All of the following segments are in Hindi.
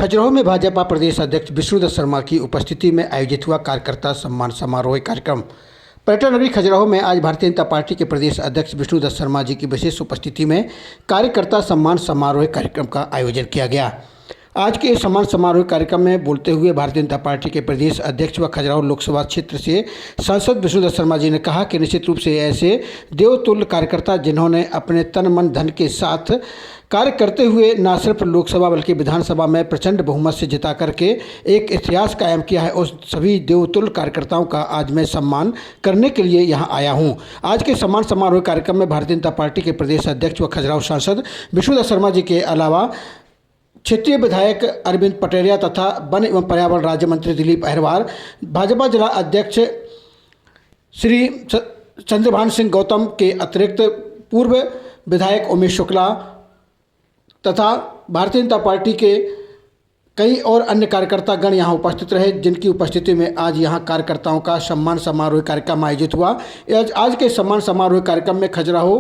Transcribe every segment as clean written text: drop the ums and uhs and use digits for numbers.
खजुराहो में भाजपा प्रदेश अध्यक्ष विष्णुदत्त शर्मा की उपस्थिति में आयोजित हुआ कार्यकर्ता सम्मान समारोह कार्यक्रम। पर्यटन नगरी खजुराहो में आज भारतीय जनता पार्टी के प्रदेश अध्यक्ष विष्णुदत्त शर्मा जी की विशेष उपस्थिति में कार्यकर्ता सम्मान समारोह कार्यक्रम का आयोजन किया गया। आज के इस सम्मान समारोह कार्यक्रम में बोलते हुए भारतीय जनता पार्टी के प्रदेश अध्यक्ष व खजुराहो लोकसभा क्षेत्र से सांसद विष्णुदत्त शर्मा जी ने कहा कि निश्चित रूप से ऐसे देवतुल्य कार्यकर्ता जिन्होंने अपने तन मन धन के साथ कार्य करते हुए न सिर्फ लोकसभा बल्कि विधानसभा में प्रचंड बहुमत से जिता करके एक इतिहास कायम किया है, उस सभी देवतुल्य कार्यकर्ताओं का आज मैं सम्मान करने के लिए यहां आया हूं। आज के सम्मान समारोह कार्यक्रम में भारतीय जनता पार्टी के प्रदेश अध्यक्ष व खजुराहो सांसद विष्णुदत्त शर्मा जी के अलावा क्षेत्रीय विधायक अरविंद पटेरिया तथा वन एवं पर्यावरण राज्य मंत्री दिलीप अहिरवार, भाजपा जिला अध्यक्ष श्री चंद्रभान सिंह गौतम के अतिरिक्त पूर्व विधायक उमेश शुक्ला तथा भारतीय जनता पार्टी के कई और अन्य कार्यकर्ता गण यहाँ उपस्थित रहे, जिनकी उपस्थिति में आज यहाँ कार्यकर्ताओं का सम्मान समारोह कार्यक्रम आयोजित हुआ। आज के सम्मान समारोह कार्यक्रम में खजुराहो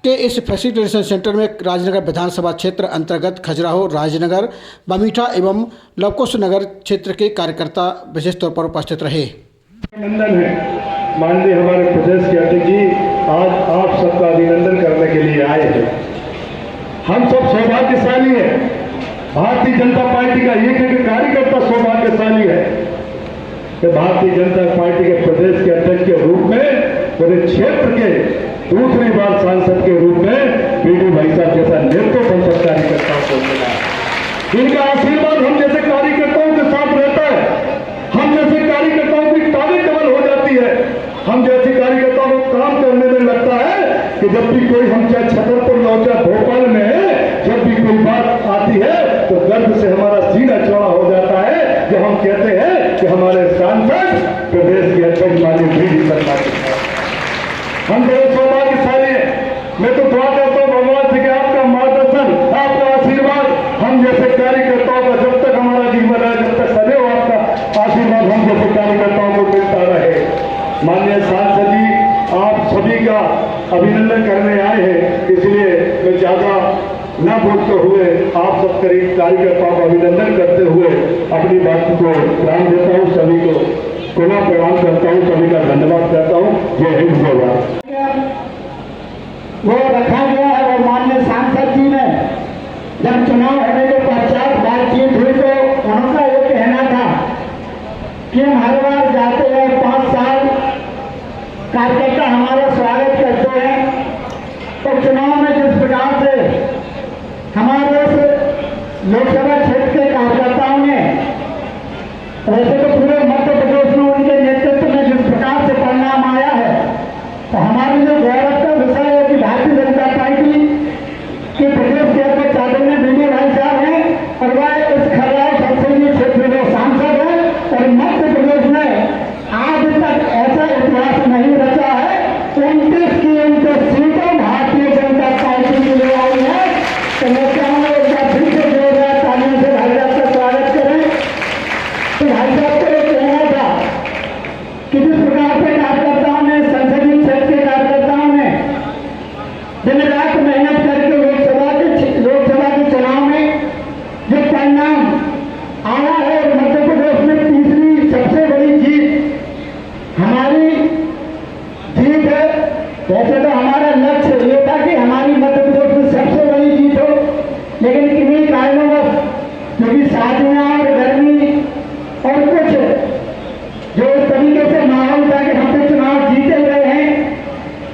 के इस फैसिलिटेशन सेंटर में राजनगर विधानसभा क्षेत्र अंतर्गत खजुराहो, राजनगर, बमीठा एवं लवकुश नगर क्षेत्र के कार्यकर्ता विशेष तौर पर उपस्थित रहे। अभिनंदन है माननीय हमारे प्रदेश के अध्यक्ष जी, आज आप सबका अभिनंदन करने के लिए आए हैं। हम सब सौभाग्यशाली हैं। भारतीय जनता पार्टी का एक कार्यकर्ता सौभाग्यशाली है कि भारतीय जनता पार्टी के प्रदेश के अध्यक्ष के रूप में पूरे क्षेत्र के दूसरी बार सांसद के रूप में बीडी भाई साहब जैसा नेतृत्व हम सब कार्यकर्ताओं को मिला। इनका आशीर्वाद हम जैसे कार्यकर्ताओं के साथ रहता है। हम जैसे कार्यकर्ताओं की ताकत डबल हो जाती है। हम जैसे कार्यकर्ताओं को काम करने में लगता है कि जब भी कोई हम चाहे छतरपुर में हो चाहे भोपाल में है, जब भी कोई बात आती है तो गर्व से हमारा सीना चौड़ा हो जाता है, जो हम कहते हैं कि हमारे सांसद प्रदेश के अध्यक्ष माननीय बीडी शर्मा जी हम बड़े सौभाग्यशाली हैं। मैं तो दुआ करता हूँ भगवान से कि आपका मार्गदर्शन, आपका आशीर्वाद हम जैसे कार्यकर्ताओं का जब तक हमारा जीवन है, जब तक सदैव आपका आशीर्वाद हम जैसे कार्यकर्ताओं को मिलता रहे। माननीय सांसद जी, आप सभी का अभिनंदन करने आए हैं, इसलिए मैं ज्यादा न बोलते हुए आप सब करीब कार्यकर्ताओं का अभिनंदन करते हुए अपनी बात को विराम देता हूँ। सभी को पुनः प्रणाम करता हूँ, सभी का धन्यवाद करता हूँ। जय हिंद, जय भारत। वो रखा गया है और माननीय सांसद जी ने जब चुनाव होने के पश्चात बातचीत हुई तो उनका ये कहना था कि हम हर बार जाते हैं 5 साल कार्यकर्ता हमारा स्वागत करते हैं, तो चुनाव में जिस प्रकार से हमारे लोकसभा क्षेत्र के कार्यकर्ताओं ने, वैसे तो पूरे मध्य प्रदेश में उनके नेतृत्व में जिस प्रकार से परिणाम आया है, तो हमारे लिए गौरव का विषय है कि भारतीय जनता पार्टी के प्रदेश के अध्यक्ष आदरणीय बीडी भाई साहब हैं और वह इस खजुराहो संसदीय क्षेत्र में सांसद है और मध्य प्रदेश में आज तक ऐसा इतिहास नहीं रचा है। 29 की 29 सीटों भारतीय जनता पार्टी की ले आई है। तो मैं चाहूंगा एक बार फिर से जोरदार तालियों से भाई साहब का स्वागत करें। तो भाई साहब को यह कहना था कि जिस प्रकार से कार्यकर्ताओं ने, संसदीय क्षेत्र के कार्यकर्ताओं ने दिन रात मेहनत करके लोकसभा के चुनाव में जो परिणाम आया है और मध्य प्रदेश में तीसरी सबसे बड़ी जीत हमारी जीत है। वैसे तो हमारा लक्ष्य ये था कि हमारी मध्य प्रदेश में सबसे बड़ी जीत हो, लेकिन किन्हीं कारणों क्योंकि शादियां और गर्मी और कुछ जो इस तरीके से माहौल था कि हम तो चुनाव जीते रहे हैं,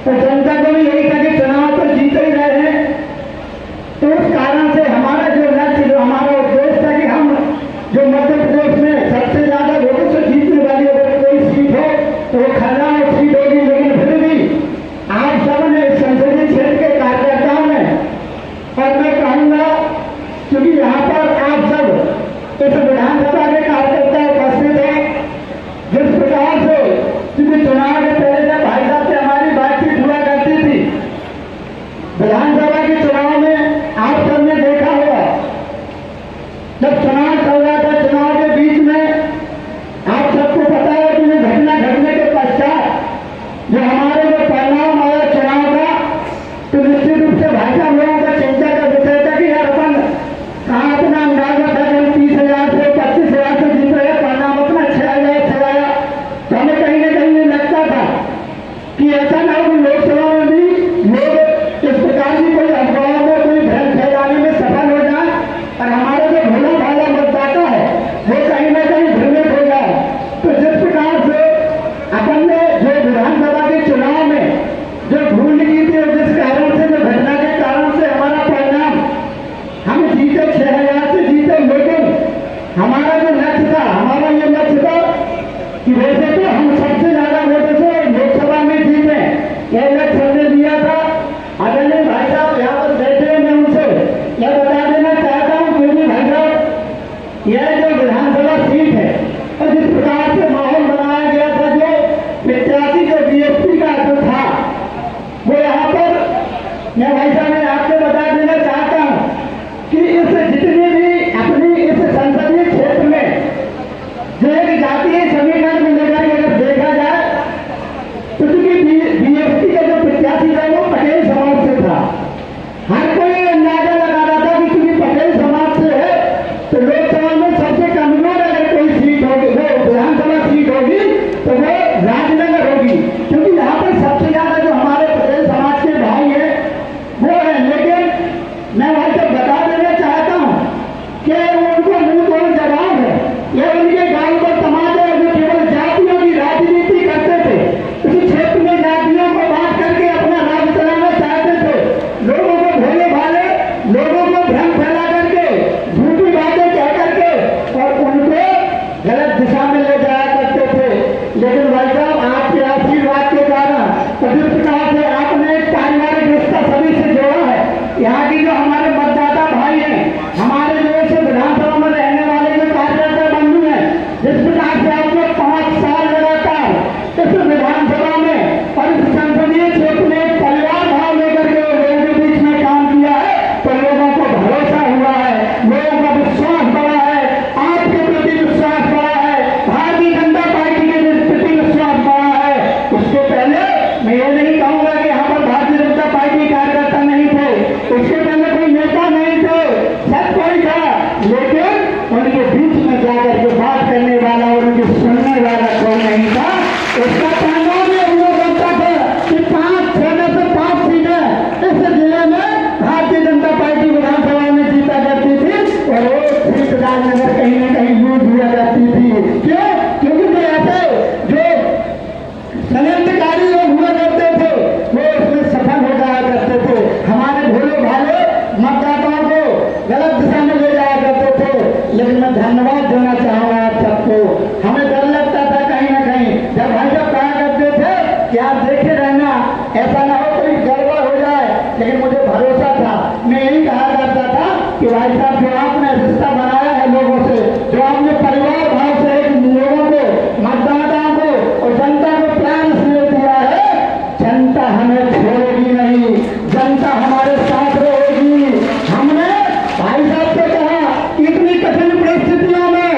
तो जनता को भी यही था कि चुनाव तो जीते ही रहे हैं। तो उस कारण से हमारा जो लक्ष्य, जो हमारा उद्देश्य था कि हम जो मध्य प्रदेश में सबसे ज्यादा वोटों से जीतने वाली अगर कोई सीट हो तो वो खजुराहो सीट होगी। लेकिन फिर भी आप सब ने संसदीय क्षेत्र के कार्यकर्ताओं ने, और मैं कहूँगा क्योंकि यहाँ पर आप सब यह जो विधानसभा सीट है और जिस प्रकार से माहौल बनाया गया था, जो प्रत्याशी जो बीएसपी का जो था, वो यहाँ पर मैं भाई साहब मैं आपको बता देना चाहता हूँ कि इस जितने भी अपनी इस संसदीय क्षेत्र में जो एक जातीय समीकरण में लेकर के अगर देखा जाए तो चूंकि बीएसपी का जो प्रत्याशी था वो पटेल समाज से था। हर कोई अंदाजा लगा रहा था कि चूंकि पटेल समाज से है तो लोकसभा में सबसे कमजोर अगर कोई सीट होगी, वो विधानसभा सीट होगी तो वो राजनगर होगी, क्योंकि यहाँ पर सबसे ज्यादा जो हमारे पटेल समाज के भाई है वो है। लेकिन मैं भाई साहब बता देना चाहता हूँ कि उनको मुंह तोड़ जवाब है। ये उनके गांव पर समाज है जो केवल जातियों की राजनीति करते थे, इस क्षेत्र में जातियों को बांट करके अपना राज चलाना चाहते थे, लोगों को भोले भाले, लोगों को भ्रम फैला करके, झूठी बातें कह करके और उनको गलत दिशा में ले जाया करते थे। लेकिन भाई साहब आपके आशीर्वाद के कारण जिस प्रकार से आपने एक पारिवारिक रिश्ता सभी से जोड़ा है, यहाँ की जो हमारे मतदाता भाई हैं, हमारे जो इस विधानसभा में रहने वाले जो कार्यकर्ता बंधु हैं, जिस प्रकार से आपने 5 साल लगातार इस विधानसभा में और इस संसदीय क्षेत्र में एक परिवार भाव लेकर के लोगों के बीच में काम किया है, तो लोगों को भरोसा हुआ है, लोगों का विश्वास बढ़ा है, आपके प्रति विश्वास बढ़ा है, भारतीय जनता पार्टी के प्रति विश्वास बढ़ा है। उसके पहले मैं ये नहीं कहूंगा कि यहाँ पर भारतीय जनता पार्टी कार्यकर्ता नहीं थे, उसके पहले कोई नेता नहीं थे, सब कोई था, लेकिन उनके बीच में जाकर के बात करने वाला और उनके सुनने वाला कोई नहीं था। उसका परिणाम ये हुआ करता था कि 6 में से 5 सीटें इस जिले में भारतीय जनता पार्टी विधानसभा में जीता करती थी और वो सीट राजनगर कहीं ना कहीं लूट हुआ करती थी। क्यों? क्योंकि ऐसे जो षड्यंत्रकारी लोग हुआ करते थे वो उसमें सफल हो जाया करते थे, हमारे भोले भाले मतदाताओं को गलत दिशा में ले जाया करते थे। लेकिन मैं धन्यवाद देना चाहूंगा आप सबको। हमें डर लगता था कहीं ना कहीं, जब भाई साहब कहा करते थे कि आप देखे रहना, ऐसा ना हो कोई गड़बड़ हो जाए, लेकिन मुझे भरोसा था। मैं यही कहा करता था कि भाई साहब जो आपने रिश्ता बनाया है लोगों से, जो आपने परिवार भाव से एक लोगों को, मतदाताओं को और जनता को प्यार इसलिए दिया है, जनता हमें छोड़ेगी नहीं, जनता हमारे साथ रहेगी। हमने भाई साहब से कहा कि इतनी कठिन परिस्थितियों में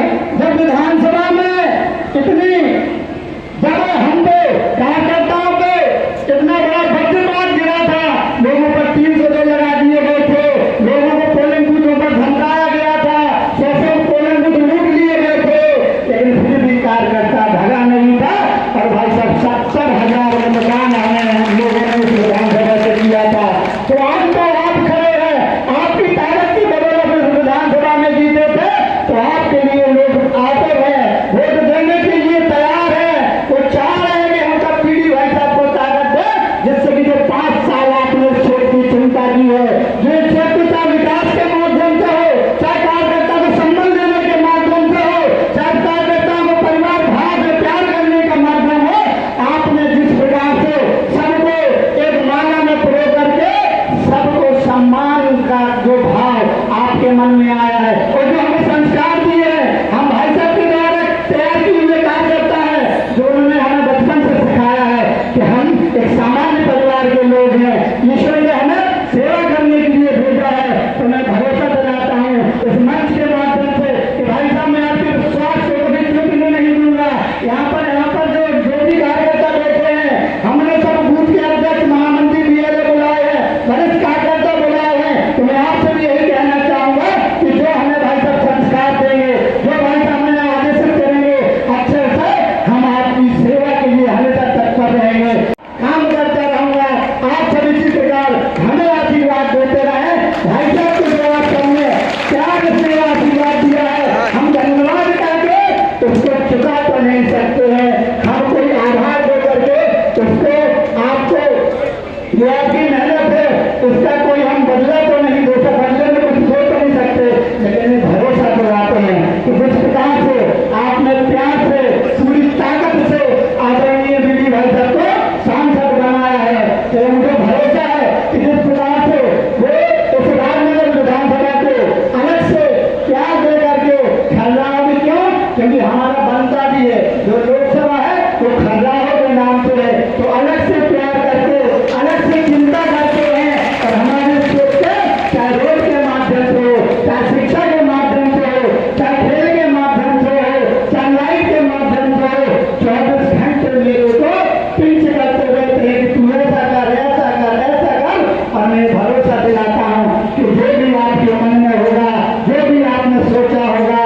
क्योंकि हमारा बनता भी है। जो लोकसभा है वो खजुराहो के नाम से है, तो अलग से प्यार करके, अलग से चिंता करते हैं। और हमारे स्टेट के चाहे रोड के माध्यम से हो, चाहे शिक्षा के माध्यम से हो, चाहे खेल के माध्यम से हो, चाहे लाइट के माध्यम से हो, 24 घंटे मेरे को पिंच करते रहते हैं कि तू ऐसा कर, ऐसा कर, ऐसा कर। और मैं भरोसा दिलाता हूँ कि जो भी आपके मन में होगा, जो भी आपने सोचा होगा,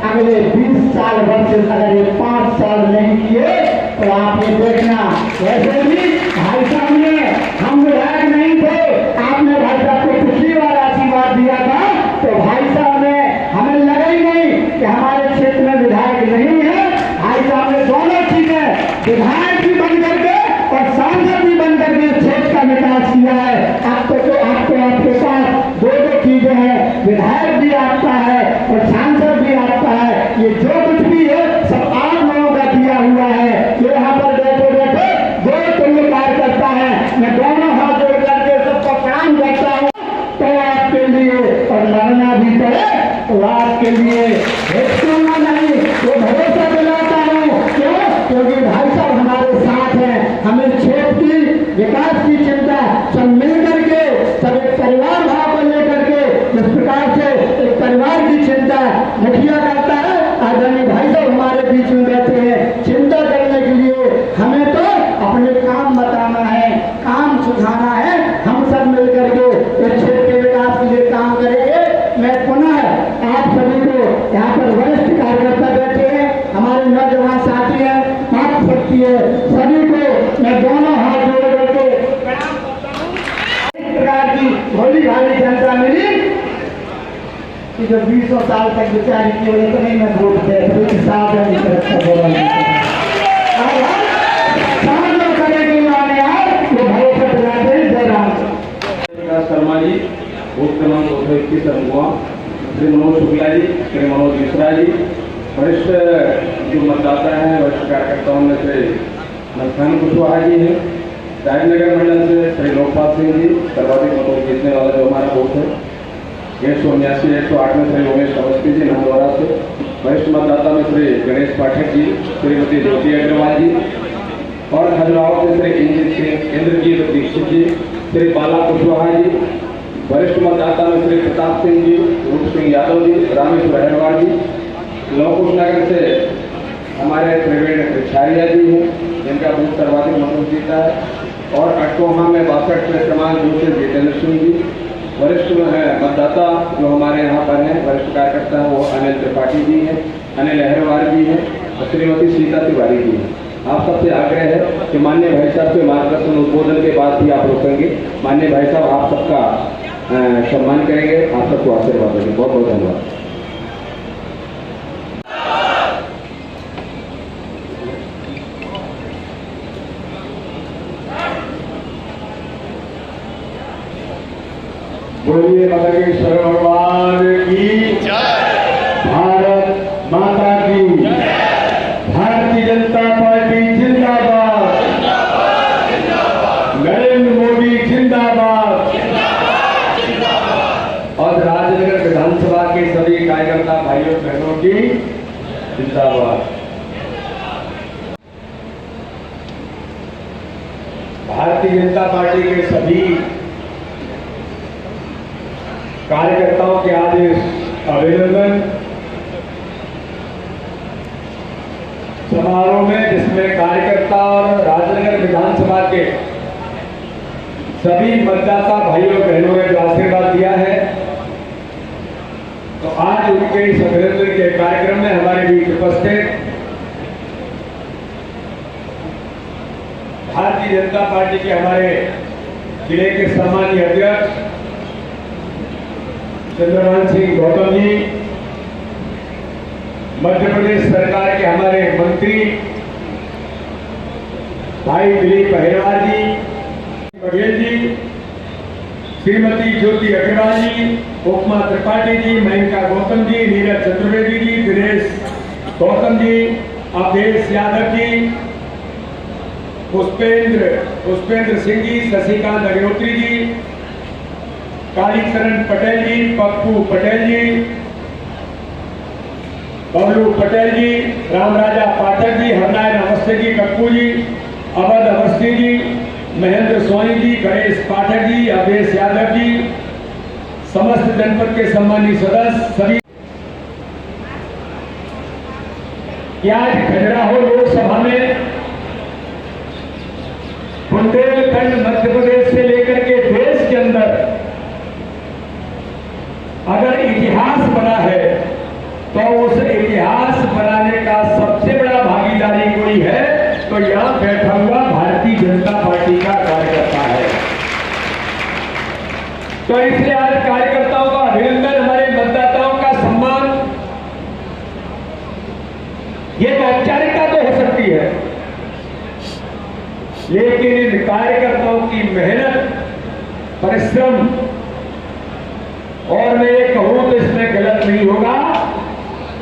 अगले 20 साल वर्ष अगर ये 5 साल नहीं किए तो आप ये देखना। वैसे भी भाई साहब ने, हम विधायक नहीं थे, आपने भाई साहब को पिछली बार आशीर्वाद दिया था, तो भाई साहब ने, हमें लगा ही नहीं कि हमारे क्षेत्र में विधायक नहीं है। भाई साहब ने दोनों चीजें, विधायक भी बन करके और सांसद भी बन करके क्षेत्र का विकास किया है। अब तो आपके पास दो चीजें हैं, विधायक भी आपका है और सांसद भी आपका है। ये जो कुछ भी है सब आप लोगों का दिया हुआ है। ये यहाँ पर बैठे बैठे जो तुल्य कार्य करता है, मैं दोनों हाथ जोड़ करके सबको प्रणाम करता हूँ। तो आपके लिए और लड़ना भी पड़े तो आपके लिए छोड़ना नहीं, वो भरोसा दिलाता हूँ। क्यों? क्योंकि भाई साहब हमारे साथ हैं। हमें क्षेत्र की विकास की चिंता सब मिल करके, सब एक परिवार भाव को लेकर के, जिस प्रकार से एक परिवार की चिंता मुखिया करता है, आदरणीय भाई साहब हमारे बीच में बैठे हैं। चिंता करने के लिए हमें तो अपने काम बताना है, काम सुझाना है। हम सब मिल करके इस क्षेत्र के विकास के लिए काम करेंगे। मैं पुनः आप सभी को, यहाँ पर वरिष्ठ कार्यकर्ता बैठे हैं, हमारे नौजवान साथी हैं, मातृ शक्ति है, सभी को मैं दोनों हाथ जोड़ करके प्रणाम करता हूँ। इस प्रकार की भोली भाली जनता मिली कि जो 20 साल तक विचार किए हुए तो नहीं, मैं वोट दे साथ शर्मा जी, बूथ क्रमांक 221 अगुआ, श्री मनोज शुक्ला जी, श्री मनोज मिश्रा जी, वरिष्ठ जो मतदाता हैं, वरिष्ठ कार्यकर्ताओं में से नथान कुशवाहा जी हैं, राजनगर मंडल से श्री लोकपाल सिंह जी, सर्वाधिक मतों जीतने वाला जो हमारा बूथ है, 179 108 में श्री उमेश अवस्थी जी नंदवारा से, वरिष्ठ मतदाता में श्री गणेश पाठक जी, श्रीमती ज्योति अग्रवाल जी, और खजुराहो से श्री इंद्रजीत दीक्षित जी, श्री बाला कुशवाहा जी, वरिष्ठ मतदाता में श्री प्रताप सिंह जी, रूप सिंह यादव जी, रामेश्वर अहरवाल जी, लौकुश नगर से हमारे प्रवीण रिछारिया जी हैं, जिनका बूथ सर्वाधिक मतों जीता है, और अटकोहा में 62 क्रमांक बूथ से जितेंद्र सिंह जी, वरिष्ठ मतदाता जो हमारे यहाँ पर हैं, वरिष्ठ कार्यकर्ता हैं, वो अनिल त्रिपाठी जी हैं, अनिल अहरवाल जी हैं, और श्रीमती सीता तिवारी जी हैं। आप सबसे आग्रह है कि माननीय भाई साहब के मार्गदर्शन उद्बोधन के बाद ही आप रोकेंगे। माननीय भाई साहब आप सबका सम्मान करेंगे, आप सबको आशीर्वाद देंगे। बहुत बहुत धन्यवाद। बोलिए मदगेश्वर भगवान की भारत माता की, भारतीय जनता पार्टी जिंदाबाद, नरेंद्र मोदी जिंदाबाद, और राजनगर विधानसभा के सभी कार्यकर्ता भाइयों बहनों की जिंदाबाद। भारतीय जनता पार्टी के सभी कार्यकर्ताओं के आदेश अभिनंदन समारोह में, जिसमें कार्यकर्ता और राजनगर विधानसभा के सभी मतदाता भाइयों बहनों ने जो आशीर्वाद दिया है, तो आज उनके इस अभिनंदन के कार्यक्रम में हमारे बीच उपस्थित भारतीय जनता पार्टी के हमारे जिले के सम्मानीय अध्यक्ष चंद्रभान सिंह गौतम जी, मध्य प्रदेश सरकार के हमारे मंत्री भाई दिलीप अहिरवार जी, बघेल जी, श्रीमती ज्योति अग्रवाल जी, उपमा त्रिपाठी जी, मयंका गौतम जी, नीरज चतुर्वेदी जी, दिनेश गौतम जी, अवधेश यादव जी, पुष्पेंद्र सिंह जी, शशिकांत अग्निहोत्री जी, कालीचरण पटेल जी, पप्पू पटेल जी, बबलू पटेल जी, रामराजा पाठक जी, हरनारायण अवस्थी जी, कक्कू जी, अवध अवस्थी जी, महेंद्र सोनी जी, गणेश पाठक जी, अवधेश यादव जी, समस्त जनपद के सम्मानित सदस्य सभी। आज खजुराहो लोकसभा में बुंदेलखंड मध्य प्रदेश से लेकर के देश के अंदर अगर इतिहास बना है तो उस इतिहास बनाने का सबसे बड़ा भागीदारी कोई है तो यहां बैठा हुआ भारतीय जनता पार्टी का कार्यकर्ता है। तो इसलिए आज कार्यकर्ताओं का अभिनंदन, हमारे मतदाताओं का सम्मान, ये तो औपचारिकता तो हो सकती है, लेकिन इन कार्यकर्ताओं की मेहनत, परिश्रम, और मैं ये कहूं तो इसमें गलत नहीं होगा,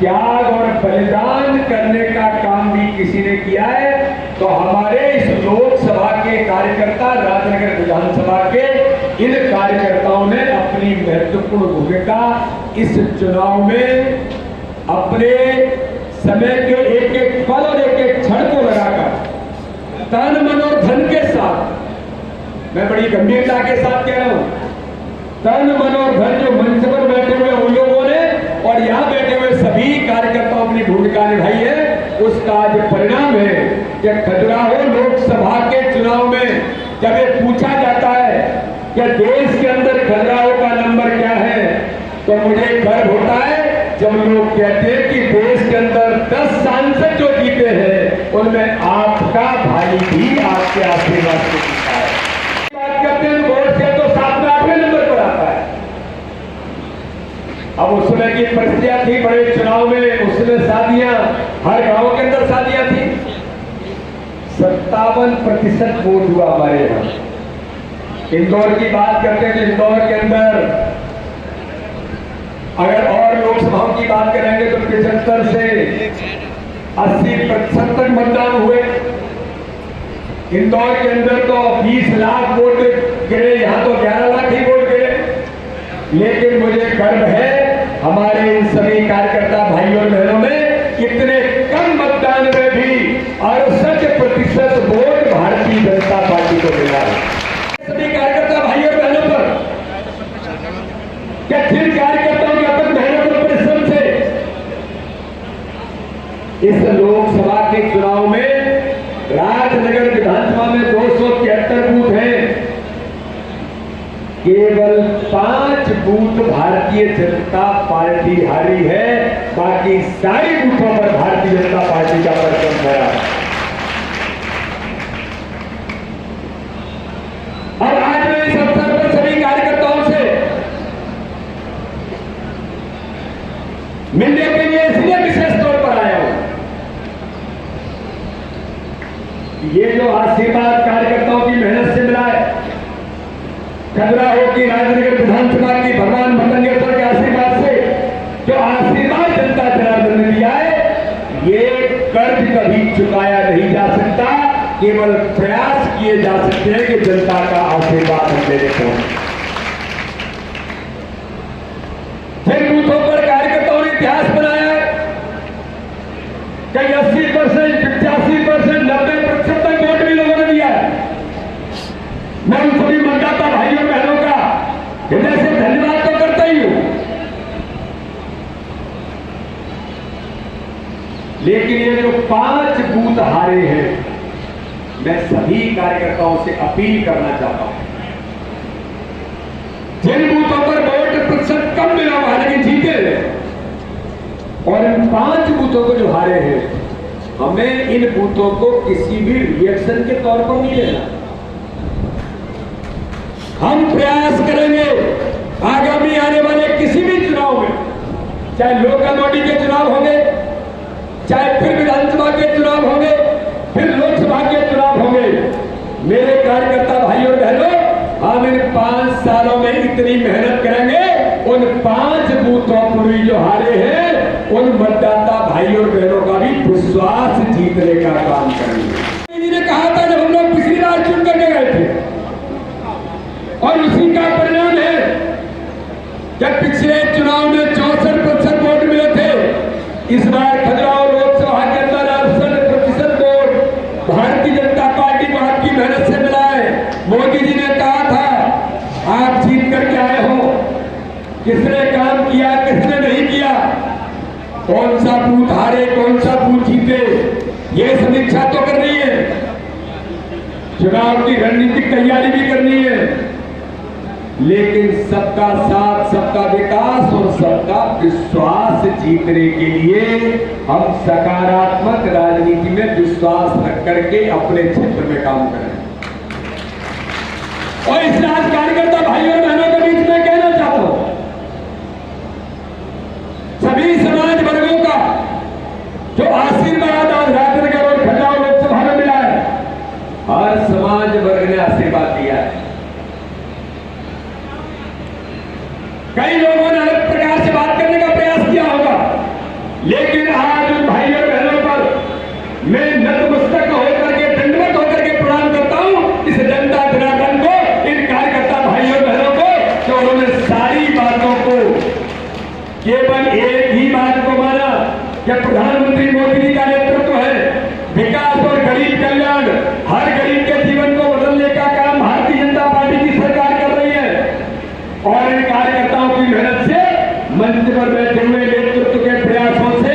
त्याग और बलिदान करने का काम भी किसी ने किया है। तो हमारे इस लोकसभा के कार्यकर्ता, राजनगर विधानसभा के इन कार्यकर्ताओं ने अपनी महत्वपूर्ण भूमिका इस चुनाव में अपने समय के एक एक पल और एक एक क्षण को लगाकर तन मन और धन के साथ, मैं बड़ी गंभीरता के साथ कह रहा हूं, तन मन और धन जो मंच पर बैठे हुए उन लोगों ने और यहां बैठे हुए सभी कार्यकर्ताओं अपनी भूमिका निभाई है, उसका आज परिणाम है कि खजुराहो लोकसभा के चुनाव में जब ये पूछा जाता है कि देश के अंदर खजुराहो का नंबर क्या है, तो मुझे गर्व होता है जब लोग कहते हैं कि देश के अंदर 10 सांसद जो जीते हैं उनमें आपका भाई भी आपके आशीर्वाद से जीता है। बात करते हैं वोट से तो 7वें 8वें नंबर पर आता है। अब उस समय की परिस्थितियां थी, बड़े चुनाव में उस समय शादियां हर गांव के अंदर शादियां थी। 57% वोट हुआ हमारे यहां। इंदौर की बात करते हैं तो इंदौर के अंदर अगर और लोकसभाओं की बात करेंगे तो 75 से 80% तक मतदान हुए। इंदौर के अंदर तो 20 लाख वोट गिरे, यहां तो 11 लाख ही वोट गिरे। लेकिन मुझे गर्व है हमारे इन सभी कार्यकर्ता भाइयों और बहनों में इतने कम मतदान में भी 68% वोट भारतीय जनता पार्टी को मिला है। सभी कार्यकर्ता भाइयों और बहनों पर क्या जिन कार्यकर्ताओं की अथक मेहनत और परिश्रम से इस लोकसभा के चुनाव में राजनगर विधानसभा में 273 बूथ हैं, केवल 5 बूथ भारतीय जनता पार्टी हारी है, बाकी सारी बूथों पर भारतीय जनता पार्टी का परचम है। और आज मैं इस अवसर पर सभी कार्यकर्ताओं से मिलने के लिए इसलिए विशेष तौर पर आया हूं, ये जो आशीर्वाद कार्यकर्ताओं की मेहनत से मिला है, खजुराहो की राजनगर विधानसभा की भगवान मतंगेश्वर के आशीर्वाद से जो आशीर्वाद जनता जनार्दन ने दिया है, ये कर्ज कभी चुकाया नहीं जा सकता, केवल प्रयास किए जा सकते हैं कि जनता का आशीर्वाद हम लेने पहुंचे। जिन बूथों पर कार्यकर्ताओं ने इतिहास बनाया है, कई 80%, 85%, 90% तक वोट भी लोगों ने दिया है। मैं उन सभी मतदाता भाइयों बहनों का हृदय से धन्यवाद तो करता ही हूं, लेकिन ये जो 5 बूथ हारे हैं, मैं सभी कार्यकर्ताओं से अपील करना चाहता हूं, जिन बूथों पर वोट प्रतिशत कम मिला हुआ है लेकिन जीते हैं, और इन 5 बूथों को जो हारे हैं, हमें इन बूथों को किसी भी रिएक्शन के तौर पर नहीं लेना। हम प्रयास करेंगे आगामी आने वाले किसी भी चुनाव में, चाहे लोकल बॉडी के चुनाव होंगे, चाहे फिर विधानसभा के चुनाव होंगे, फिर लोकसभा के चुनाव होंगे, मेरे कार्यकर्ता भाइयों और बहनों, हम इन 5 सालों में इतनी मेहनत करेंगे, उन 5 बूथों पर भी जो हारे हैं उन मतदाता भाइयों और बहनों का भी विश्वास जीतने का काम करेंगे। जी ने कहा था जब हम लोग पिछली बार चुन करके गए थे, और उसी का परिणाम है जब पिछले चुनाव में 64% वोट मिले थे, इस बार खजुराहो लोकसभा के अंदर 68% वोट भारतीय जनता पार्टी को आपकी मेहनत से मिला है। मोदी जी ने कहा था आप जीत करके आए हो, किसने काम किया किसने नहीं किया, कौन सा बूथ हारे कौन सा बूथ जीते, ये समीक्षा तो करनी है, चुनाव की रणनीतिक तैयारी भी करनी है, लेकिन सबका साथ सबका विकास और सबका विश्वास जीतने के लिए हम सकारात्मक राजनीति में विश्वास रख करके अपने क्षेत्र में काम करें। और इस राज कार्यकर्ता भाइयों और बहनों के बीच में कहना चाहता हूं, सभी समाज वर्गों का जो आशीर्वाद आज राजनगर और खजुराहो लोकसभा में मिला है, हर समाज वर्ग ने आशीर्वाद दिया है। कई लोगों ने अलग प्रकार से बात करने का प्रयास किया होगा, लेकिन आज उन भाइयों बहनों पर मैं नतमस्तक होकर के दंडवत होकर के प्रणाम करता हूं, इस जनता जनार्दन को, इन कार्यकर्ता भाइयों बहनों को, जो उन्होंने सारी बातों को केवल एक ही बात को माना कि प्रधानमंत्री मोदी जी का नेतृत्व है, विकास और गरीब कल्याण, हर गरीब के जीवन को बदलने का काम भारतीय जनता पार्टी की सरकार कर रही है। और इन कार्यकर्ताओं की मेहनत से, मंच पर बैठे हुए नेतृत्व के प्रयासों से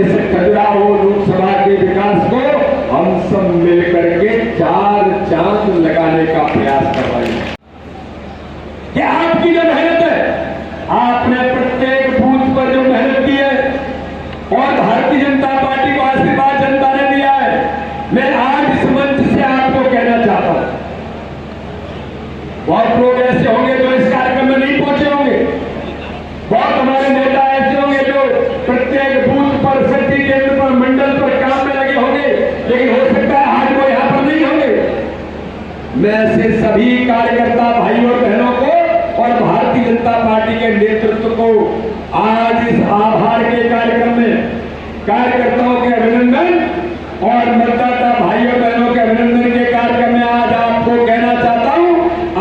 इस खजुराहो लोकसभा के विकास को हम सब मिलकर के 4 चांद लगाने का प्रयास कर रहे हैं। कि आपकी जो मेहनत है, आपने प्रत्येक बूथ पर जो मेहनत की है और भारतीय जनता पार्टी को आशीर्वाद जनता ने दिया है, मैं आज इस मंच से आपको कहना चाहता हूं, बहुत लोग ऐसे होंगे जो इस कार्यक्रम में नहीं पहुंचे होंगे, बहुत हमारे नेता ऐसे होंगे जो प्रत्येक बूथ पर, शक्ति केंद्र पर, मंडल पर काम में लगे होंगे, लेकिन हो सकता है आज वो यहां पर नहीं होंगे। मैं ऐसे सभी कार्यकर्ता भाइयों और बहनों को और भारतीय जनता पार्टी के नेतृत्व को आज इस आभार के कार्यक्रम में कार्यकर्ताओं के अभिनंदन और मतदाता भाइयों बहनों के अभिनंदन के कार्यक्रम में आज आपको कहना चाहता हूं,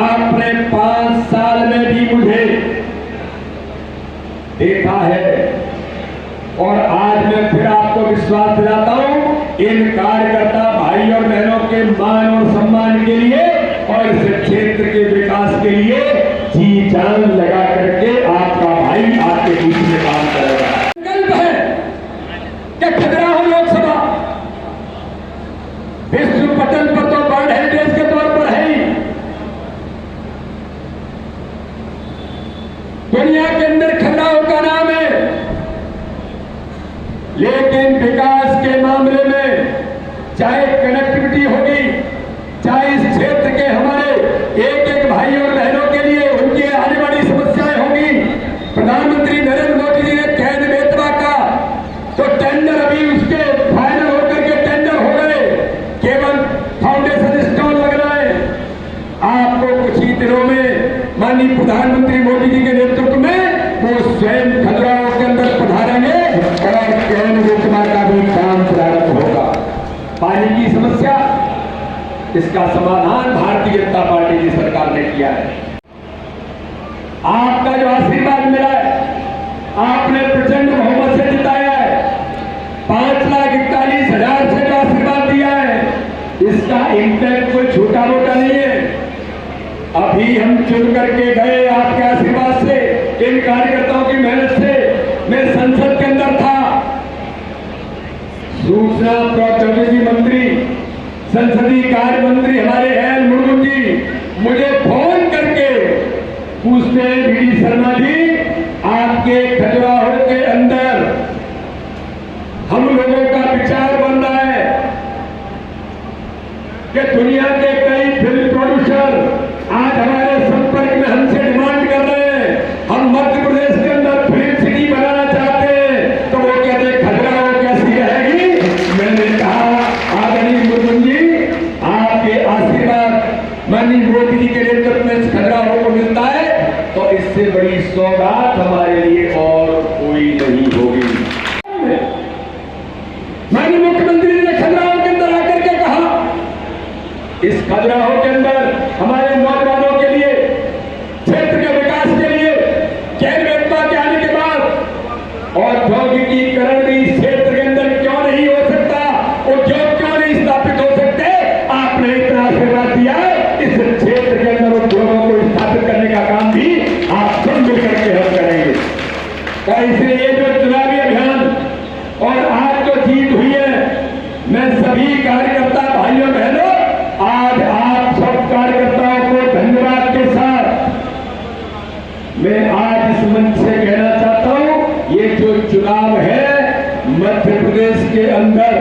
आपने 5 साल में भी मुझे देखा है और आज मैं फिर आपको विश्वास दिलाता हूं, इन कार्यकर्ता भाई और बहनों के मान और सम्मान के लिए और इस क्षेत्र के विकास के लिए जी जान लगा करके आपका भाई आपके बीच में काम करेगा। संकल्प है कि खजुराहो लोकसभा विश्व पटल पर तो वर्ल्ड हेरिटेज के तौर पर है ही, दुनिया के अंदर खजुराहो का नाम है, लेकिन विकास के मामले में चाहे कनेक्टिविटी होगी, चाहे इस क्षेत्र के हमारे एक एक भाई और बहनों के लिए उनकी आने वाली समस्याएं होंगी। प्रधानमंत्री नरेंद्र मोदी जी ने कैन बेतवा का तो टेंडर अभी उसके फाइनल होकर के टेंडर हो गए, केवल फाउंडेशन स्टोन लग रहा है। आपको कुछ ही दिनों में माननीय प्रधानमंत्री मोदी जी के नेतृत्व में वो स्वयं खजुराहो के अंदर पधारेंगे और कैन बेतवा का भी काम प्रारंभ होगा। पानी की समस्या, इसका समाधान भारतीय जनता पार्टी की सरकार ने किया है। आपका जो आशीर्वाद मिला है, आपने प्रचंड बहुमत से जिताया है, 5,41,000 से जो आशीर्वाद दिया है, इसका इम्पैक्ट कोई छोटा मोटा नहीं है। अभी हम चुन करके गए आपके आशीर्वाद से, इन कार्यकर्ताओं की मेहनत से। मैं संसद के अंदर था, सूचना प्रौद्योगिकी मंत्री, संसदीय कार्य मंत्री हमारे एल मुर्मू जी मुझे फोन करके पूछते हैं, वी शर्मा जी, आपके खजुराहो के अंदर हम लोगों का विचार बन रहा है कि दुनिया के कई फिल्म प्रोड्यूसर आज हमारे संपर्क में हमसे डिमांड कर रहे हैं, हम मध्य प्रदेश के अंदर फिल्म सिटी बनाना चाहते हैं, तो वो कहते हैं खजुराहो कैसी रहेगी। मैंने कहा आदरणीय मुर्मू जी, आपके आशीर्वाद माननीय मोदी जी के नेतृत्व में खजुराहो को मिलता है तो इससे बड़ी सौगात हमारे लिए और कोई नहीं होगी। माननीय मुख्यमंत्री जी ने खजुराहो के अंदर आकर के कहा, इस खजुराहो के अंदर हमारे नौजवानों के लिए, क्षेत्र के विकास के लिए कैन बेतवा के आने के बाद औद्योगिकीकरण भी प्रदेश के अंदर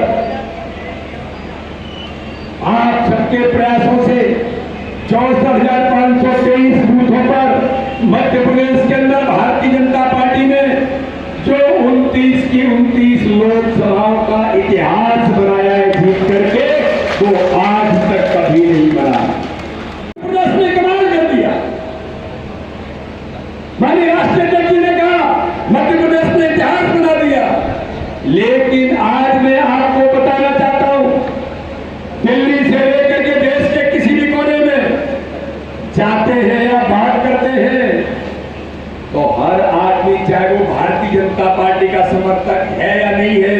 आप सबके प्रयासों से 64,523 बूथों पर मध्य प्रदेश के अंदर भारतीय जनता पार्टी ने जो 29 की 29 लोकसभाओं का इतिहास बनाया है जीत करके, वो आज तक कभी नहीं बना। प्रदेश ने कमाल कर दिया। माननीय राष्ट्रीय अध्यक्ष जी ने कहा मध्य प्रदेश ने इतिहास बना दिया। लेकिन आज मैं आपको बताना चाहता हूं, दिल्ली से लेकर के देश के किसी भी कोने में जाते हैं या बात करते हैं तो हर आदमी, चाहे वो भारतीय जनता पार्टी का समर्थक है या नहीं है,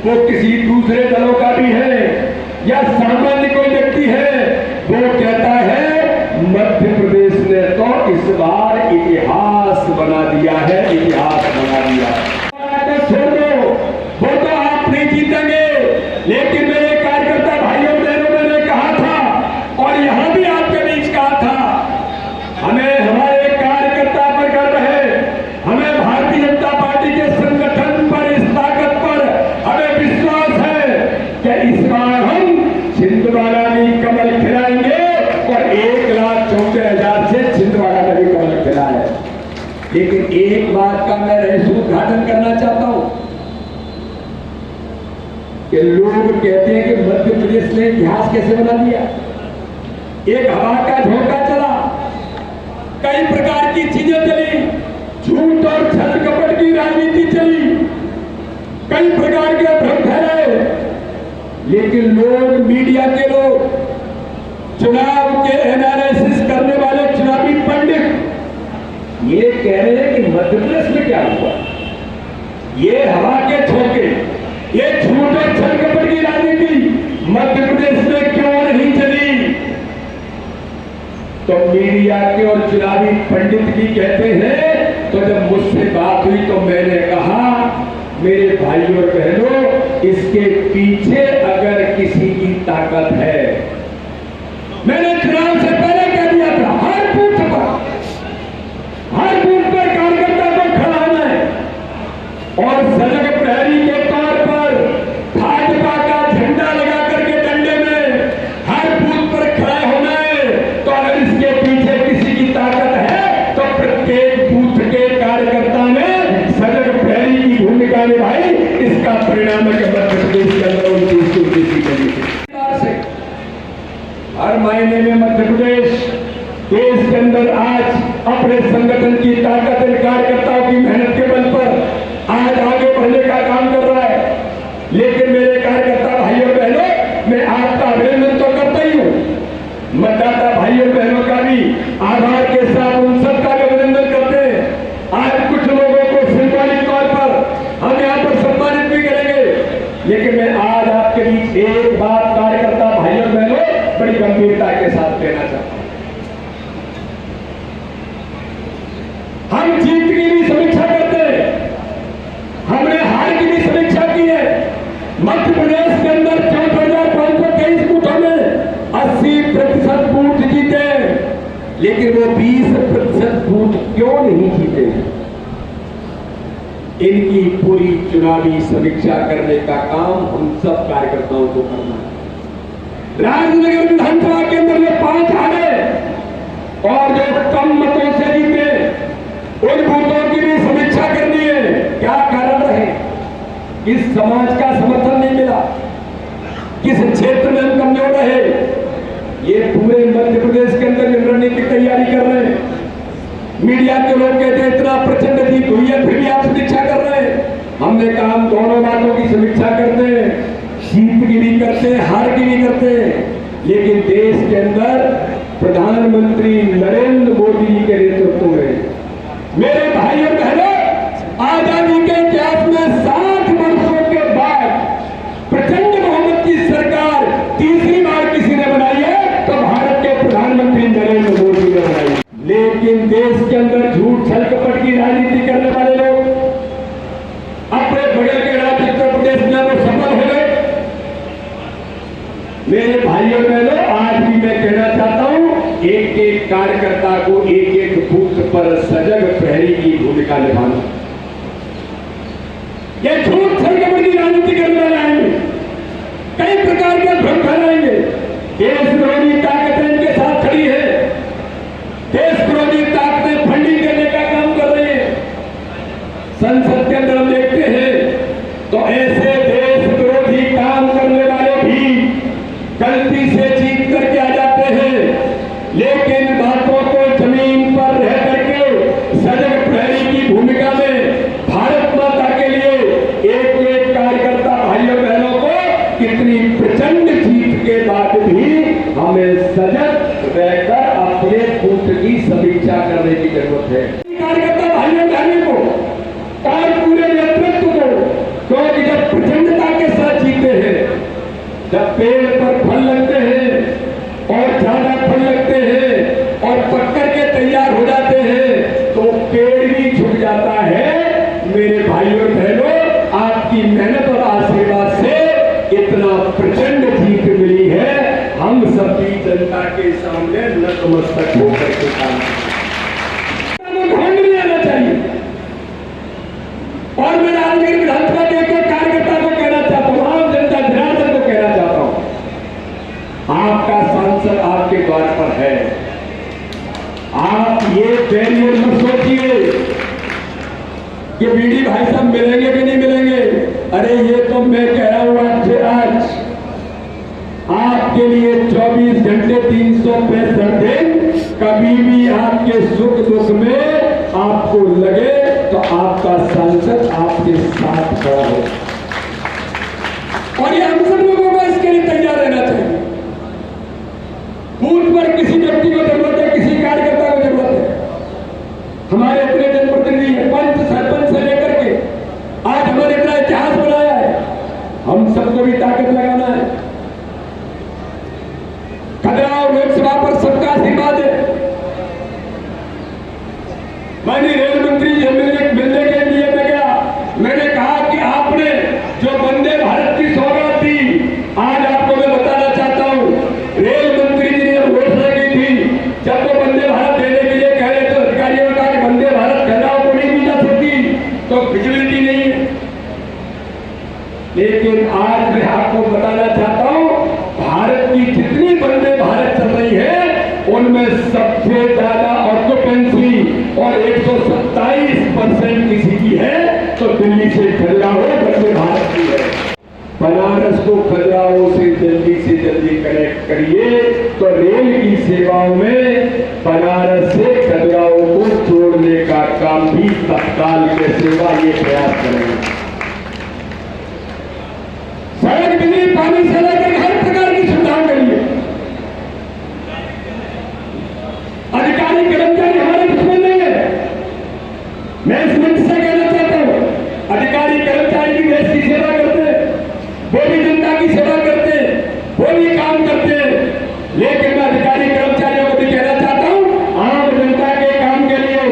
वो किसी दूसरे दलों का भी है या सामान्य कोई व्यक्ति है, वो कहता है मध्य प्रदेश ने तो इस बार इतिहास बना दिया है, इतिहास बना दिया। छोड़ दो, वो तो आप नहीं जीतेंगे। लेकिन मेरे कार्यकर्ता भाइयों बहनों, मैंने कहा था और यहां भी आपके बीच कहा था, हमें हमारे कार्यकर्ता पर गर्व है, हमें भारतीय जनता पार्टी के संगठन पर, इस ताकत पर हमें विश्वास है कि इस बार हम छिंदवाड़ा में कमल खिलाएंगे और 1,14,000 से छिंदवाड़ा में भी कमल खिलाए। लेकिन एक बात का मैं रहस्य उद्घाटन करना चाहता हूं कि लोग कहते हैं कि मध्य प्रदेश ने इतिहास कैसे बना दिया। एक हवा का झोंका चला, कई प्रकार की चीजें चली, झूठ और छल कपट की राजनीति चली, कई प्रकार के भ्रम फैलाए। लेकिन लोग, मीडिया के लोग, चुनाव के एनालिसिस करने वाले चुनावी पंडित ये कह रहे हैं कि मध्य प्रदेश में क्या हुआ, ये हवा के झोंके, ये झूठ और छल कपट की राजनीति मध्य प्रदेश में क्यों नहीं चली। तो मीडिया के और चुनावी पंडित भी कहते हैं। तो जब मुझसे बात हुई तो मैंने कहा, मेरे भाइयों और बहनों, इसके पीछे अगर किसी की ताकत है, मैंने चुनाव से पहले कह दिया था, हर बूथ पर कार्यकर्ता को खड़ा होना है और सजग प्रहरी के तौर पर भाजपा का झंडा लगा करके डंडे में हर बूथ पर खड़ा होना है। तो अगर इसके पीछे किसी की ताकत है तो प्रत्येक बूथ के कार्यकर्ता में सजग प्रहरी की भूमिका निभाई। इसका परिणाम है कि मध्य प्रदेश के अंदर 29 की हर मायने में मध्य प्रदेश देश के अंदर आज अपने संगठन की ताकत, कार्यकर्ताओं की मेहनत के बल पर आज आगे बढ़ने का काम कर रहा है। लेकिन मेरे कार्यकर्ता भाइयों बहनों, मैं आपका अभिनंदन तो करता ही हूं, मतदाता भाइयों बहनों का भी आभार के साथ उन सबका भी अभिनंदन करते हैं। आज कुछ लोगों को सिंबॉलिक तौर पर हम यहाँ पर सम्मानित भी करेंगे। लेकिन मैं आज आपके बीच एक बात कार्यकर्ता भाइयों बहनों बड़ी गंभीरता के साथ कहना चाहता हूं। हम जीत की भी समीक्षा करते हैं, हमने हार की भी समीक्षा की है। मध्य प्रदेश के अंदर 64,523 बूथों में 80% बूथ जीते, लेकिन वो 20% बूथ क्यों नहीं जीते, इनकी पूरी चुनावी समीक्षा करने का काम हम सब कार्यकर्ताओं को करना है। राजनगर विधानसभा के अंदर ये 5 हारे और जो कम मतों से जीते, उन बूथों की भी समीक्षा करनी है। क्या कारण रहे, किस समाज का समर्थन नहीं मिला, किस क्षेत्र में हम कमजोर रहे, ये पूरे मध्य प्रदेश के अंदर रणनीतिक तैयारी कर रहे हैं। मीडिया के लोग कहते हैं इतना प्रचंड जीत हुई है, फिर भी आप समीक्षा कर रहे हैं। हमने कहा हम दोनों बातों की समीक्षा करते हैं, जीत की भी करते हैं, हार की भी करते हैं। लेकिन देश के अंदर प्रधानमंत्री नरेंद्र मोदी जी के नेतृत्व में, मेरे भाइयों बहनों, आजादी के इतिहास में 60 वर्षों के बाद प्रचंड बहुमत की सरकार तीसरी बार किसी ने बनाई है तो भारत के प्रधानमंत्री नरेंद्र मोदी ने बनाई। लेकिन देश के अंदर झूठ छल कपट की राजनीति करने वाले लोग अपने बगल के राज्य उत्तर प्रदेश में वो सफल हो गए। मेरे भाइयों बहनों, आज भी मैं कहना चाहता हूं, एक एक कार्यकर्ता को एक एक बूथ पर सजग प्रहरी की भूमिका निभाना। ये झूठ छल कपट की राजनीति राजनीति करने वाले आएंगे, कई प्रकार के भ्रम फैलाएंगे। देश विरोधी ताकतें इनके साथ खड़ी है, देश विरोधी ताकतें फंडिंग देने का काम कर रही है। संसद के अंदर हम देखते हैं तो ऐसे देश विरोधी काम करने वाले भी गलती से जीत करके आ जाते हैं, लेकिन बातों को जमीन पर रह करके सजग प्रहरी की भूमिका में भारत माता के लिए एक एक कार्यकर्ता भाइयों बहनों को कितनी प्रचंड जीत के बाद भी हमें सजग रहकर अपने बूथ की समीक्षा करने की जरूरत है। कार्यकर्ता भाइयों बहनों को और पूरे नेतृत्व को, क्योंकि जब प्रचंडता के साथ जीते हैं, जब पेड़ पर फल लगते हैं और ज्यादा फल लगते हैं और पककर के तैयार हो जाते हैं तो पेड़ भी झुक जाता है। मेरे भाइयों बहनों, आपकी मेहनत और आशीर्वाद से इतना प्रचंड जीत मिली है। हम सभी जनता के सामने नतमस्तक होकर के काम नहीं आना चाहिए। और मैं राजगीर विधानसभा के एक कार्यकर्ता को कहना चाहता हूं, आम जनता जनार्दन को कहना चाहता हूं, आपका सांसद आपके द्वार पर है। आप ये बैरियर मत सोचिए कि बीडी भाई साहब मिलेंगे कि नहीं मिलेंगे। अरे ये तो मैं कह रहा हूं आपसे, आज आपके लिए 24 घंटे 365 दिन, कभी भी आपके सुख दुख में आपको लगे तो आपका सांसद आपके साथ खड़ा हो। और ये हम सब लोगों को इसके लिए तैयार रहना चाहिए। बूथ पर किसी व्यक्ति को जरूरत है, किसी कार्यकर्ता को जरूरत है। हमारे अपने जनप्रतिनिधि पंच सरपंच से लेकर के आज हमारे इतना इतिहास बनाया है, हम सबको भी ताकत लगाना है। खजुराहो लोकसभा पर सबका आशीर्वाद है। माननीय रेल मंत्री जी मिलने के लिए मैं गया, मैंने कहा कि आपने जो वंदे भारत की सौगात दी, आज आपको मैं बताना चाहता हूं, रेल मंत्री जी ने घोषणा की थी, जब वो वंदे भारत देने के लिए कह रहे तो अधिकारियों ने कहा कि वंदे भारत खजुराहो को नहीं दी जा सकती, तो फिजिबिलिटी नहीं है। लेकिन आज मैं आपको बताना चाहता हूं, भारत की जितनी वंदे भारत चल रही है उनमें सबसे ज्यादा ऑक्यूपेंसी और 127% किसी की है तो दिल्ली से खजुराहो वंदे भारत की है। बनारस को खजुराहो से जल्दी कनेक्ट करिए तो रेल की सेवाओं में बनारस से खजुराहो को जोड़ने का काम भी तत्काल के सेवा ये प्रयास करेंगे। सड़क, बिजली, पानी से लेकर हर प्रकार की सुविधाओं के लिए अधिकारी कर्मचारी हमारे दुश्मन नहीं है। मैं इस मंच से कहना चाहता हूं, अधिकारी कर्मचारी भी देश की सेवा करते हैं, वो भी जनता की सेवा करते हैं, वो भी काम करते हैं। लेकिन मैं अधिकारी कर्मचारियों को भी कहना चाहता हूं, आम जनता के काम के लिए,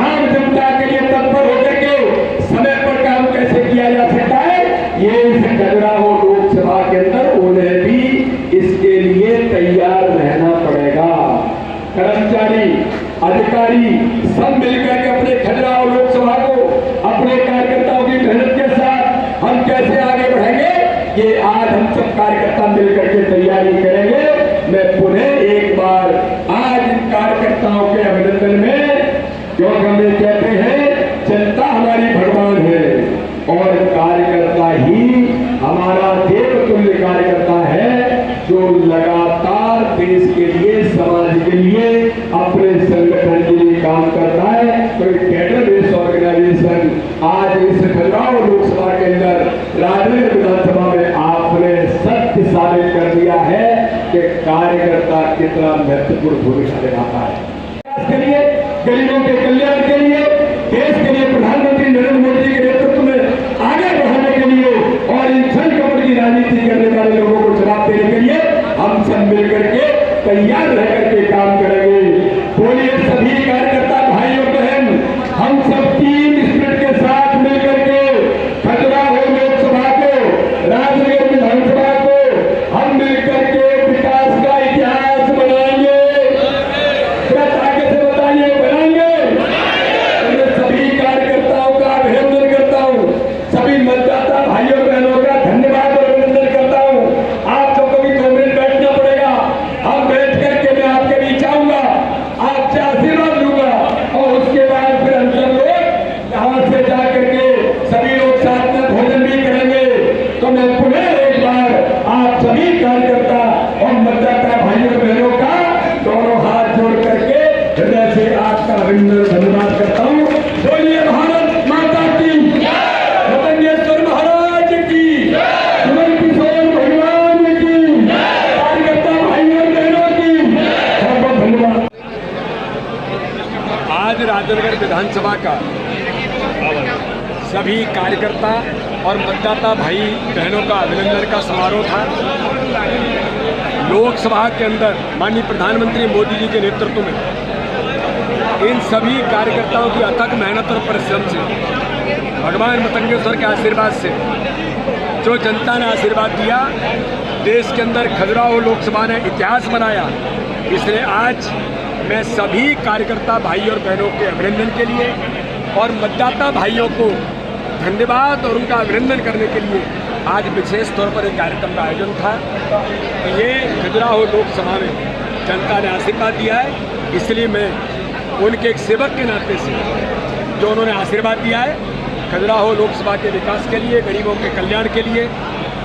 आम जनता के लिए तत्पर होकर के समय पर काम कैसे किया जा सकता है, ये इस खजुराहो लोकसभा के अंदर उन्हें भी इसके लिए तैयार रहना पड़ेगा। कर्मचारी, अधिकारी सब मिलकर के अपने खजुराहो लोकसभा को अपने कार्यकर्ताओं की मेहनत के साथ हम कैसे आगे बढ़ेंगे, ये आज हम सब कार्यकर्ता मिलकर के तैयारी करेंगे। मैं पुनः एक बार आज इन कार्यकर्ताओं के अभिनंदन में, क्योंकि हम ये कहते हैं जनता हमारी भगवान है और कार्यकर्ता ही हमारा देवतुल्य कार्यकर्ता है, जो लगातार देश के लिए, समाज के लिए, अपने संगठन के लिए काम करता है। तो कैडर बेस्ड ऑर्गेनाइजेशन आज इस खजुराहो लोकसभा के अंदर राजगीर विधानसभा में आपने सत्य साबित कर दिया है कि कार्यकर्ता कितना महत्वपूर्ण भूमिका निभाता है। के लिए, गरीबों के कल्याण के लिए, देश के लिए प्रधानमंत्री नरेंद्र मोदी के नेतृत्व में आगे बढ़ाने के लिए और इन छल कपट की राजनीति करने वाले लोगों को जवाब देने के लिए हम सब मिलकर के तैयार रह करके काम करेंगे। बोलिए सभी कार्यकर्ता भाइयों बहन, हम सब टीम स्पिरिट के साथ मिलकर के खजुराहो लोकसभा को, राजगीर विधानसभा को हम मिलकर के विकास का इतिहास बनाएंगे। आगे से बताइए, बनाएंगे। मैं सभी कार्यकर्ताओं का अभिनंदन करता हूं, सभी मतदाता भाइयों बहनों का राजनगर विधानसभा का सभी कार्यकर्ता और मतदाता भाई बहनों का अभिनंदन का समारोह था। लोकसभा के अंदर माननीय प्रधानमंत्री मोदी जी के नेतृत्व में इन सभी कार्यकर्ताओं की अथक मेहनत और परिश्रम से, भगवान मतंगेश्वर के आशीर्वाद से, जो जनता ने आशीर्वाद दिया, देश के अंदर खजुराहो लोकसभा ने इतिहास बनाया। इसलिए आज मैं सभी कार्यकर्ता भाई और बहनों के अभिनंदन के लिए और मतदाता भाइयों को धन्यवाद और उनका अभिनंदन करने के लिए आज विशेष तौर पर एक कार्यक्रम का आयोजन था। ये खजुराहो लोकसभा में जनता ने आशीर्वाद दिया है, इसलिए मैं उनके एक सेवक के नाते से जो उन्होंने आशीर्वाद दिया है खजुराहो लोकसभा के विकास के लिए, गरीबों के कल्याण के लिए,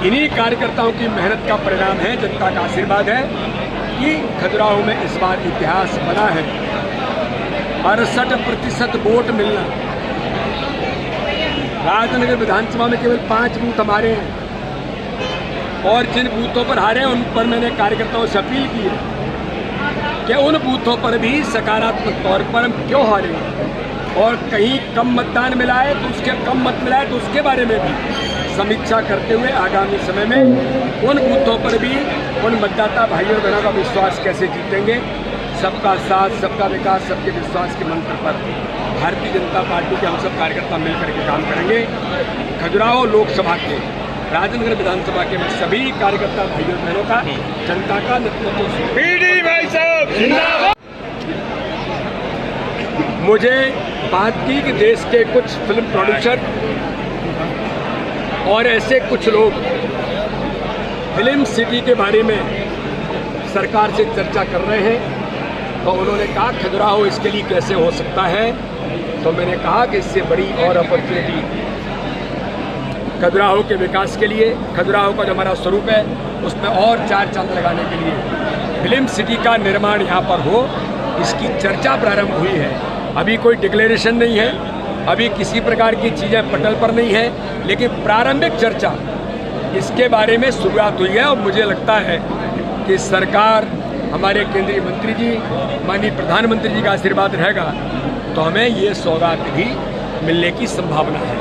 इन्हीं कार्यकर्ताओं की मेहनत का परिणाम है, जनता का आशीर्वाद है कि खजुराहो में इस बार इतिहास बना है। 68% वोट मिलना। राजनगर विधानसभा में केवल 5 बूथ हमारे हैं और जिन बूथों पर हारे उन पर मैंने कार्यकर्ताओं से अपील की है कि उन बूथों पर भी सकारात्मक तौर पर हम क्यों हारे और कहीं कम मतदान मिला है तो उसके कम मत मिला है तो उसके बारे में भी समीक्षा करते हुए आगामी समय में उन बूथों पर भी उन मतदाता भाइयों और बहनों का विश्वास कैसे जीतेंगे। सबका साथ, सबका विकास, सबके विश्वास के मंत्र पर भारतीय जनता पार्टी के हम सब कार्यकर्ता मिलकर के काम करेंगे। खजुराहो लोकसभा के, राजनगर विधानसभा के मैं सभी कार्यकर्ता भाइयों और बहनों का, जनता का नेतृत्व भाई साहब मुझे बात की कि देश के कुछ फिल्म प्रोड्यूसर और ऐसे कुछ लोग फिल्म सिटी के बारे में सरकार से चर्चा कर रहे हैं, तो उन्होंने कहा खजुराहो इसके लिए कैसे हो सकता है। तो मैंने कहा कि इससे बड़ी और अपॉर्चुनिटी खजुराहो के विकास के लिए, खजुराहो का जो हमारा स्वरूप है उसमें और 4 चांद लगाने के लिए फिल्म सिटी का निर्माण यहाँ पर हो, इसकी चर्चा प्रारंभ हुई है। अभी कोई डिक्लेरेशन नहीं है, अभी किसी प्रकार की चीज़ें पटल पर नहीं है, लेकिन प्रारंभिक चर्चा इसके बारे में शुरुआत हुई है और मुझे लगता है कि सरकार, हमारे केंद्रीय मंत्री जी, माननीय प्रधानमंत्री जी का आशीर्वाद रहेगा तो हमें ये सौगात भी मिलने की संभावना है।